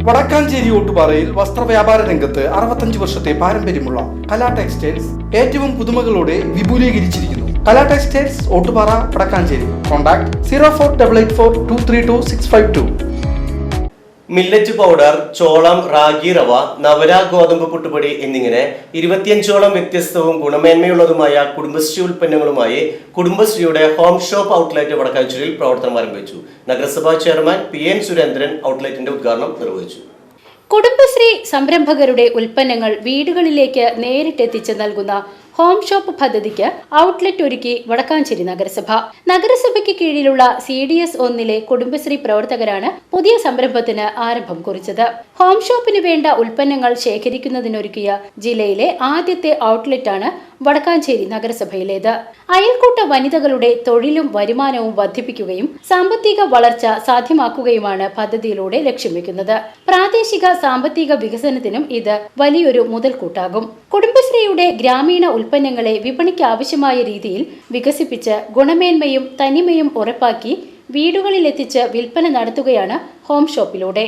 വടക്കാഞ്ചേരി ഓട്ടുപാറയിൽ വസ്ത്രവ്യാപാര രംഗത്ത് 65 വർഷത്തെ പാരമ്പര്യമുള്ള കലാ ടെക്സ്റ്റൈൽസ് ഏറ്റവും പുതുമകളോടെ വിപുലീകരിച്ചിരിക്കുന്നു. Kala textiles Ottupara Vadakkanchery. Contact 04884232 millet powder, ചോളം, റാഗി റവ, നവര ഗോതമ്പ് പുട്ടുപൊടി എന്നിങ്ങനെ 25ഓളം വ്യത്യസ്തവും ഗുണമേന്മയുള്ളതുമായ കുടുംബശ്രീ ഉൽപ്പന്നങ്ങളുമായി കുടുംബശ്രീയുടെ ഹോം ഷോപ്പ് ഔട്ട്ലെറ്റ് വടക്കാഞ്ചേരിയിൽ പ്രവർത്തനം ആരംഭിച്ചു. നഗരസഭാ ചെയർമാൻ PN സുരേന്ദ്രൻ ഔട്ട്ലെറ്റിന്റെ ഉദ്ഘാടനം നിർവഹിച്ചു. കുടുംബശ്രീ സംരംഭകരുടെ ഉൽപ്പന്നങ്ങൾ വീടുകളിലേക്ക് നേരിട്ടെത്തിച്ച് നൽകുന്ന ഹോം ഷോപ്പ് പദ്ധതിക്ക് ഔട്ട്ലെറ്റ് ഒരുക്കി വടക്കാഞ്ചേരി നഗരസഭ. നഗരസഭയ്ക്ക് കീഴിലുള്ള CDS 1 കുടുംബശ്രീ പ്രവർത്തകരാണ് പുതിയ സംരംഭത്തിന് ആരംഭം കുറിച്ചത്. ഹോം ഷോപ്പിന് വേണ്ട ഉൽപ്പന്നങ്ങൾ ശേഖരിക്കുന്നതിനൊരുക്കിയ ജില്ലയിലെ ആദ്യത്തെ ഔട്ട്ലെറ്റാണ് വടക്കാഞ്ചേരി നഗരസഭയിലേത്. അയൽക്കൂട്ട വനിതകളുടെ തൊഴിലും വരുമാനവും വർദ്ധിപ്പിക്കുകയും സാമ്പത്തിക വളർച്ച സാധ്യമാക്കുകയുമാണ് പദ്ധതിയിലൂടെ ലക്ഷ്യം വെക്കുന്നത്. പ്രാദേശിക സാമ്പത്തിക വികസനത്തിനും ഇത് വലിയൊരു മുതൽക്കൂട്ടാകും. കുടുംബശ്രീയുടെ ഗ്രാമീണ ഉൽപ്പന്നങ്ങളെ വിപണിക്ക് ആവശ്യമായ രീതിയിൽ വികസിപ്പിച്ച് ഗുണമേന്മയും തനിമയും ഉറപ്പാക്കി വീടുകളിലെത്തിച്ച് വിൽപ്പന നടത്തുകയാണ് ഹോം ഷോപ്പിലൂടെ.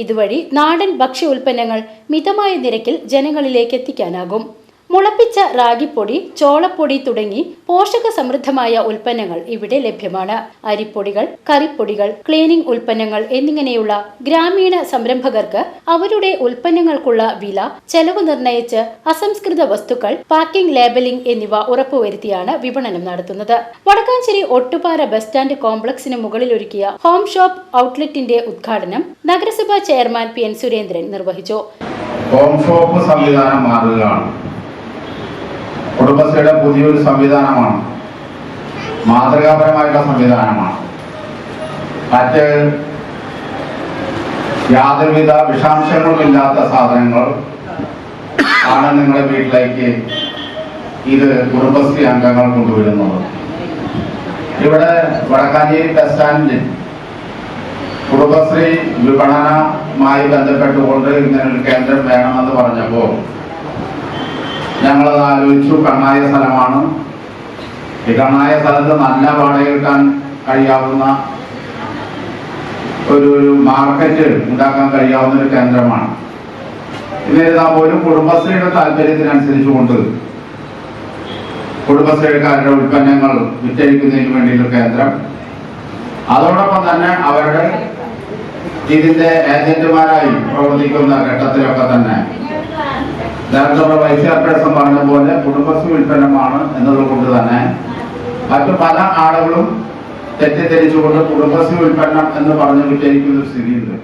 ഇതുവഴി നാടൻ ഭക്ഷ്യ ഉൽപ്പന്നങ്ങൾ മിതമായ നിരക്കിൽ ജനങ്ങളിലേക്ക് എത്തിക്കാനാകും. മുളപ്പിച്ച റാഗിപ്പൊടി, ചോളപ്പൊടി തുടങ്ങി പോഷക സമൃദ്ധമായ ഉൽപ്പന്നങ്ങൾ ഇവിടെ ലഭ്യമാണ്. അരിപ്പൊടികൾ, കറിപ്പൊടികൾ, ക്ലീനിംഗ് ഉൽപ്പന്നങ്ങൾ എന്നിങ്ങനെയുള്ള ഗ്രാമീണ സംരംഭകർക്ക് അവരുടെ ഉൽപ്പന്നങ്ങൾക്കുള്ള വില, ചെലവ് നിർണയിച്ച് അസംസ്കൃത വസ്തുക്കൾ, പാക്കിംഗ്, ലേബലിംഗ് എന്നിവ ഉറപ്പുവരുത്തിയാണ് വിപണനം നടത്തുന്നത്. വടക്കാഞ്ചേരി ഒട്ടുപാറ ബസ് സ്റ്റാൻഡ് കോംപ്ലക്സിന് മുകളിൽ ഒരുക്കിയ ഹോം ഷോപ്പ് ഔട്ട്ലെറ്റിന്റെ ഉദ്ഘാടനം നഗരസഭാ ചെയർമാൻ PN സുരേന്ദ്രൻ നിർവഹിച്ചു. ഹോം ഷോപ്പ് സംവിധാനം മാറുകയാണ്. കുടുംബശ്രീയുടെ പുതിയൊരു സംവിധാനമാണ്, മാതൃകാപരമായിട്ടുള്ള സംവിധാനമാണ്. മറ്റ് യാതൊരുവിധ വിഷാംശങ്ങളുമില്ലാത്ത സാധനങ്ങൾ ആണ് നിങ്ങളുടെ വീട്ടിലേക്ക് ഇത് കുടുംബശ്രീ അംഗങ്ങൾ കൊണ്ടുവരുന്നത്. ഇവിടെ വടക്കാഞ്ചേരി ബസ് സ്റ്റാൻഡിൽ കുടുംബശ്രീ വിപണനവുമായി ബന്ധപ്പെട്ടുകൊണ്ട് ഇങ്ങനൊരു കേന്ദ്രം വേണമെന്ന് പറഞ്ഞപ്പോൾ ഞങ്ങളത് ആലോചിച്ചു. കണ്ണായ സ്ഥലമാണ്. ഈ കണ്ണായ സ്ഥലത്ത് നല്ല വാടക കിട്ടാൻ കഴിയാവുന്ന ഒരു മാർക്കറ്റ് ഉണ്ടാക്കാൻ കഴിയാവുന്ന ഒരു കേന്ദ്രമാണ്. എന്നിരുന്നാൽ പോലും കുടുംബശ്രീയുടെ താല്പര്യത്തിനനുസരിച്ചുകൊണ്ട് കുടുംബശ്രീക്കാരുടെ ഉൽപ്പന്നങ്ങൾ വിറ്റഴിക്കുന്നതിന് വേണ്ടിയുള്ള കേന്ദ്രം, അതോടൊപ്പം തന്നെ അവരുടെ ഇതിന്റെ ഏജന്റുമാരായി പ്രവർത്തിക്കുന്ന ഘട്ടത്തിലൊക്കെ തന്നെ ഡയറക്ടർ വൈസ് ചെയർപേഴ്സൺ പറഞ്ഞ പോലെ കുടുംബശ്രീ ഉൽപ്പന്നമാണ് എന്നതുകൊണ്ട് തന്നെ മറ്റു പല ആളുകളും തെറ്റിദ്ധരിച്ചുകൊണ്ട് കുടുംബശ്രീ ഉൽപ്പന്നം എന്ന് പറഞ്ഞ് വിറ്റഴിക്കുന്ന സ്ഥിതിയുണ്ട്.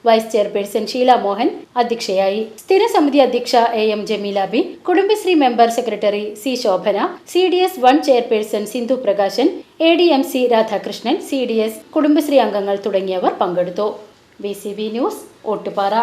വൈസ് ചെയർപേഴ്സൺ ഷീല മോഹൻ അധ്യക്ഷയായി. സ്ഥിരസമിതി അധ്യക്ഷ AM Jameela B, Kudumbashree member secretary C Shobhana, CDS 1 chairperson Sindhu Prakashan, ADMC Radhakrishnan, CDS Kudumbashree അംഗങ്ങൾ തുടങ്ങിയവർ പങ്കെടുത്തു. VCB news, Ottupara.